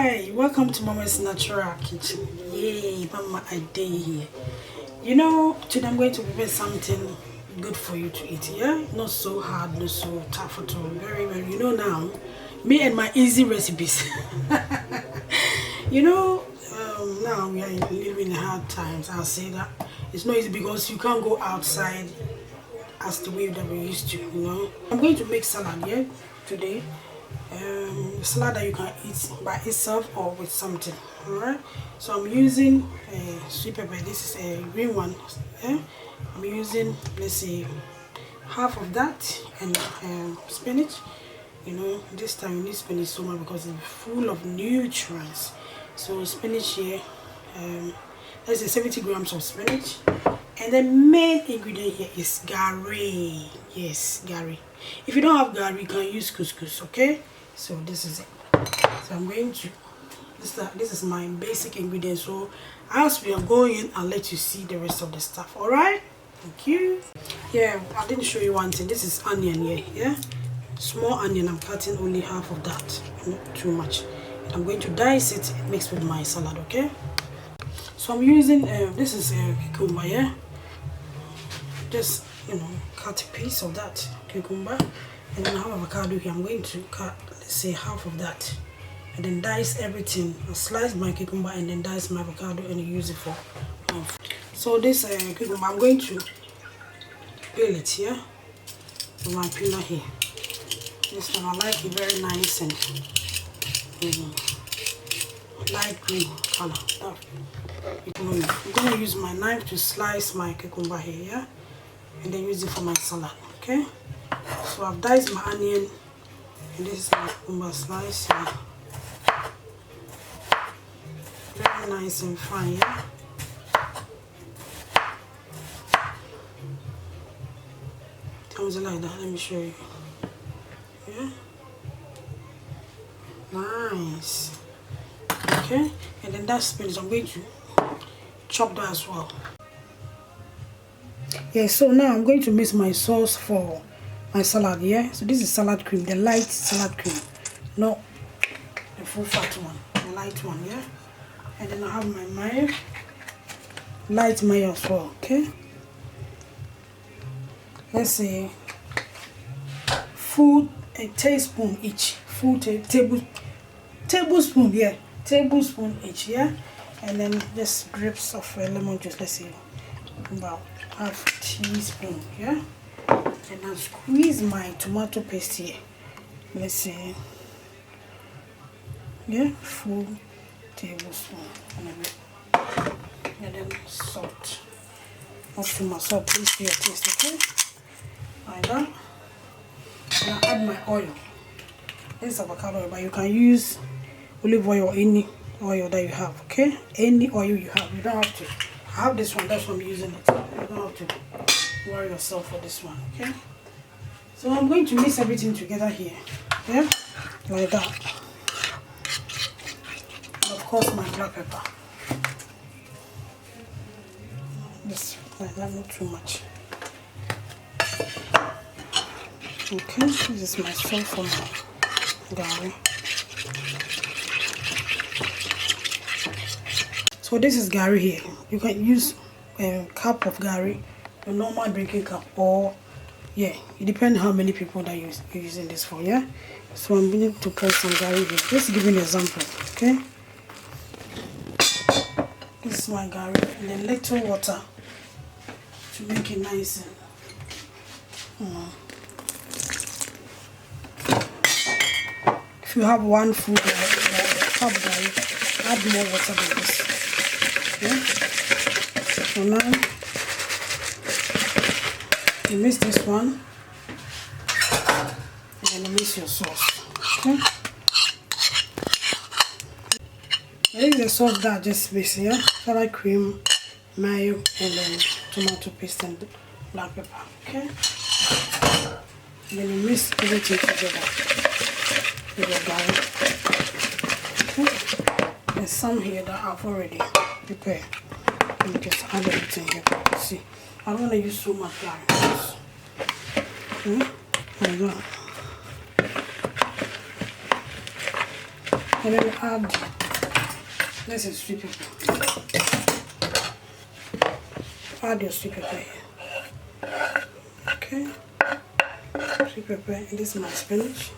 Hi, welcome to Mama's Natural Kitchen. Yay, Mama, I day here. You know, today I'm going to prepare something good for you to eat. Yeah, not so hard, not so tough at all. Very, very. You know now, me and my easy recipes. you know, now we are living in hard times. I'll say that it's not easy because you can't go outside as the way that we used to. You know, I'm going to make salad. Yeah, today. Salad that you can eat by itself or with something. Alright, so I'm using sweet pepper. This is a green one. Yeah? I'm using, let's say, half of that, and spinach. You know, this time you need spinach so much because it's full of nutrients. So spinach here, let's say 70 grams of spinach. And the main ingredient here is Gari. Yes, Gari. If you don't have Gari, you can use couscous, okay? So this is it. So I'm going to, this is my basic ingredient. So as we are going, I'll let you see the rest of the stuff. Alright? Thank you. Yeah, I didn't show you one thing. This is onion here. Yeah? Small onion. I'm cutting only half of that. Not too much. And I'm going to dice it and mix with my salad, okay? So I'm using, this is cucumber, yeah? Just, you know, cut a piece of that cucumber. And then I have avocado here. I'm going to cut, let's say, half of that. And then dice everything. I slice my cucumber and then dice my avocado and use it for so this cucumber, I'm going to peel it here. With my peeler here. This one I like it very nice and light green color. I'm going to use my knife to slice my cucumber here, yeah? And then use it for my salad, okay? So I've diced my onion, and this is my cucumber slice. Very nice and fine, yeah? Comes like that. Let me show you. Yeah? Nice. Okay? And then that spinach, I'm going to chop that as well. Yeah, so now I'm going to mix my sauce for my salad, yeah? So this is salad cream, the light salad cream, not the full fat one, the light one, yeah? And then I have my mayo, light mayo as well, okay? Let's say a tablespoon each, tablespoon, yeah, tablespoon each, yeah? And then just drips of lemon juice, let's say about half teaspoon, yeah? And I'll squeeze my tomato paste here. Let's see. Yeah, full tablespoon. And then salt. Not too much salt, please to your taste, okay? Like that. And I'll add my oil. This is avocado oil, but you can use olive oil or any oil that you have, okay? Any oil you have. You don't have to. I have this one, that's why I'm using it. You don't have to worry yourself for this one, okay? So I'm going to mix everything together here, yeah, like that. And of course my black pepper, just like that, not too much. Okay, this is my sauce for my Gari. So this is Gari here. You can use a cup of Gari, a normal drinking cup, or yeah, it depends how many people that you're using this for, yeah? So I'm going to pour some Gari here. Just give an example, okay? This is my Gari, and then little water to make it nice and if you have one food cup Gari, add more water than this. Okay? So now you mix this one, and then you mix your sauce. Okay? This is the sauce that I just mixed here. Salad cream, mayo, and then tomato paste and black pepper. Okay? And then you mix everything together with your garlic. Okay? There's some here that I've already prepared. You just add everything here. See, I don't want to use so much garlic. Okay? Like that. And then add this is sweet pepper. Add your sweet pepper here. Okay. Sweet pepper, and this is my spinach.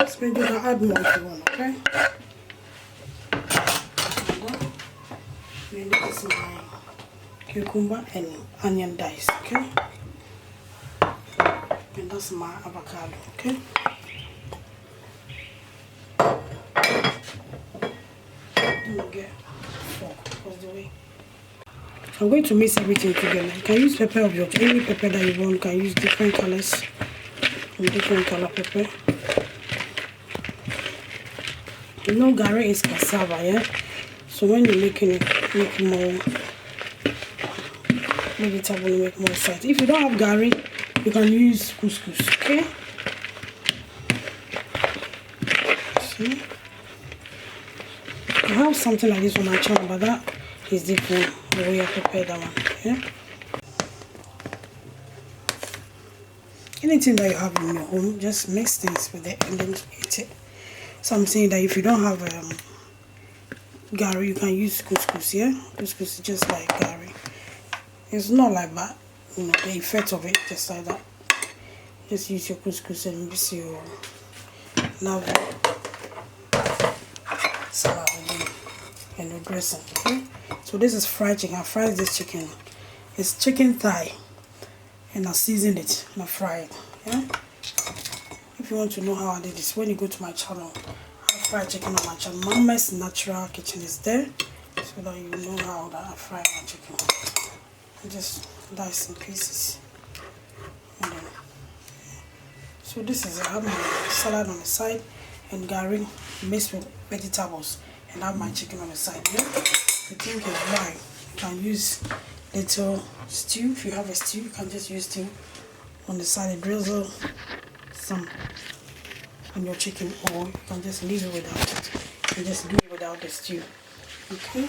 Spinach, you can add more if you want, okay? And this is my cucumber and onion dice, okay? And that's my avocado, okay? Get fork because the way I'm going to mix everything together. You can use pepper of your any pepper that you want. You can use different colors and different color pepper. You know, Gari is cassava, yeah. So when you're making it, make more vegetable, you make more exciting. If you don't have Gari, you can use couscous, okay? See? I have something like this on my channel, but that is different the way I prepare that one. Yeah. Anything that you have in your home, just mix things with it and then eat it. So I'm saying that if you don't have Gari, you can use couscous. Yeah, couscous is just like Gari. It's not like that, you know, the effect of it just like that. Just use your couscous and mix your lovely salad and your dressing. Okay? So this is fried chicken. I fried this chicken. It's chicken thigh, and I seasoned it and I fried it. Yeah. If you want to know how I did this, when you go to my channel, I have fried chicken on my channel. Mama's Natural Kitchen is there, so that you know how that I fry my chicken. I just dice in pieces. And then, so this is I have my salad on the side and Gari mixed with vegetables, and I have my chicken on the side. Yeah. The thing is why you can use little stew. If you have a stew, you can just use stew on the side and drizzle some on your chicken, or you can just leave it without it and just do it without the stew. Okay,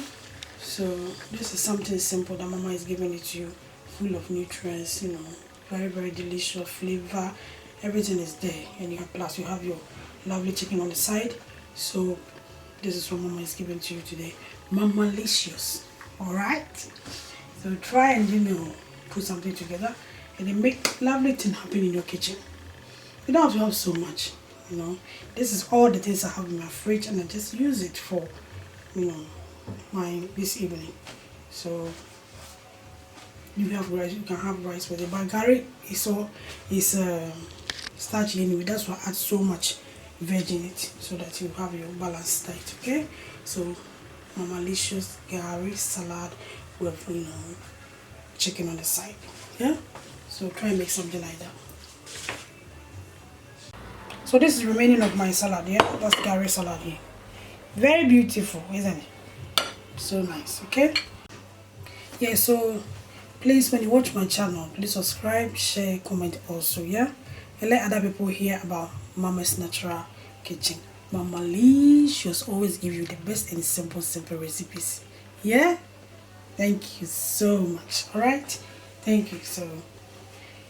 so this is something simple that Mama is giving it to you, full of nutrients, you know, very, very delicious flavor. Everything is there, and you have, plus you have your lovely chicken on the side. So this is what Mama is giving to you today. Mamalicious. Alright, so try and, you know, put something together and then make lovely thing happen in your kitchen. You don't have to have so much, you know. This is all the things I have in my fridge, and I just use it for, you know, my this evening. So if you have rice, you can have rice with it. But Gari is starchy anyway. That's why I add so much veg in it, so that you have your balanced diet. Okay, so Mamalicious Gari salad with, you know, chicken on the side. Yeah, so try and make something like that. So this is remaining of my salad. Yeah, that's Gari salad here. Very beautiful, isn't it? So nice. Okay, yeah, so please, when you watch my channel, please subscribe, share, comment also. Yeah, and let other people hear about Mama's Natural Kitchen. Mamalicious always give you the best and simple recipes. Yeah, thank you so much. All right, thank you. So